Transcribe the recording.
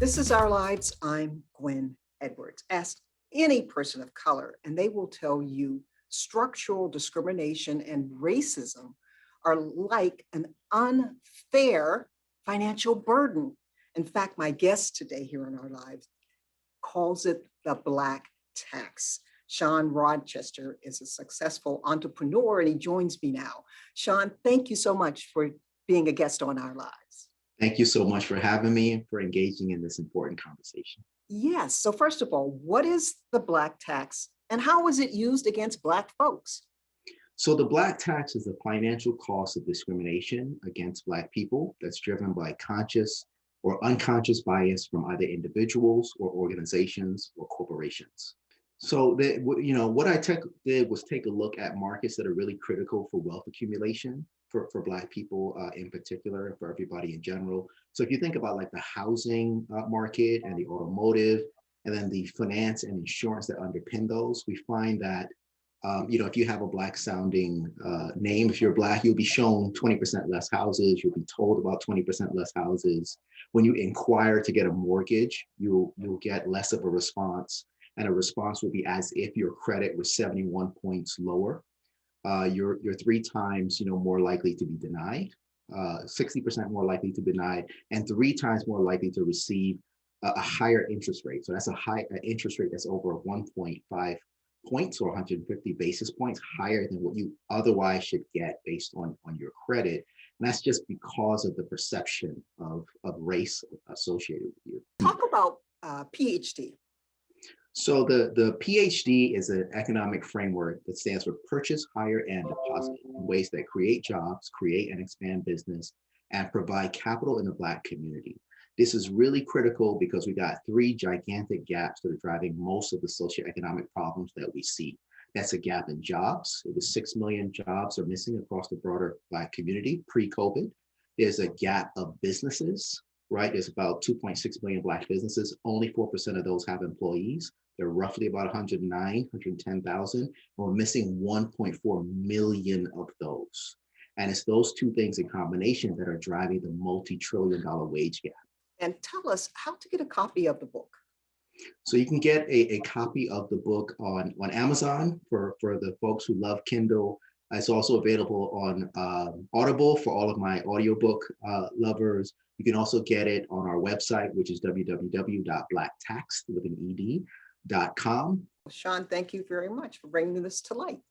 This is Our Lives. I'm Gwen Edwards. Ask any person of color, and they will tell you structural discrimination and racism are like an unfair financial burden. In fact, my guest today here on Our Lives calls it the Black tax. Shawn Rochester is a successful entrepreneur and he joins me now. Shawn, thank you so much for being a guest on Our Lives. Thank you so much for having me and for engaging in this important conversation. Yes. So first of all, what is the Black tax and how is it used against Black folks? So the Black tax is the financial cost of discrimination against Black people that's driven by conscious or unconscious bias from either individuals or organizations or corporations. So what I did was take a look at markets that are really critical for wealth accumulation for Black people in particular, and for everybody in general. So if you think about like the housing market and the automotive, and then the finance and insurance that underpin those, we find that if you have a Black sounding name, if you're Black, you'll be shown 20% less houses. You'll be told about 20% less houses. When you inquire to get a mortgage, you'll get less of a response. And a response will be as if your credit was 71 points lower. You're 3 times more likely to be denied, 60% more likely to be denied, and 3 times more likely to receive a higher interest rate. So that's a high interest rate that's over 1.5 points or 150 basis points higher than what you otherwise should get based on your credit. And that's just because of the perception of race associated with you. Talk about PhD. So the PhD is an economic framework that stands for purchase, hire, and deposit in ways that create jobs, create and expand business, and provide capital in the Black community. This is really critical because we got 3 gigantic gaps that are driving most of the socioeconomic problems that we see. That's a gap in jobs. It was 6 million jobs are missing across the broader Black community pre-COVID. There's a gap of businesses, right? There's about 2.6 million Black businesses. Only 4% of those have employees. They're roughly about 110,000. And we're missing 1.4 million of those. And it's those 2 things in combination that are driving the multi-trillion-dollar wage gap. And tell us how to get a copy of the book. So you can get a copy of the book on Amazon for the folks who love Kindle. It's also available on Audible for all of my audiobook lovers. You can also get it on our website, which is www.blacktax.com. Shawn, thank you very much for bringing this to light.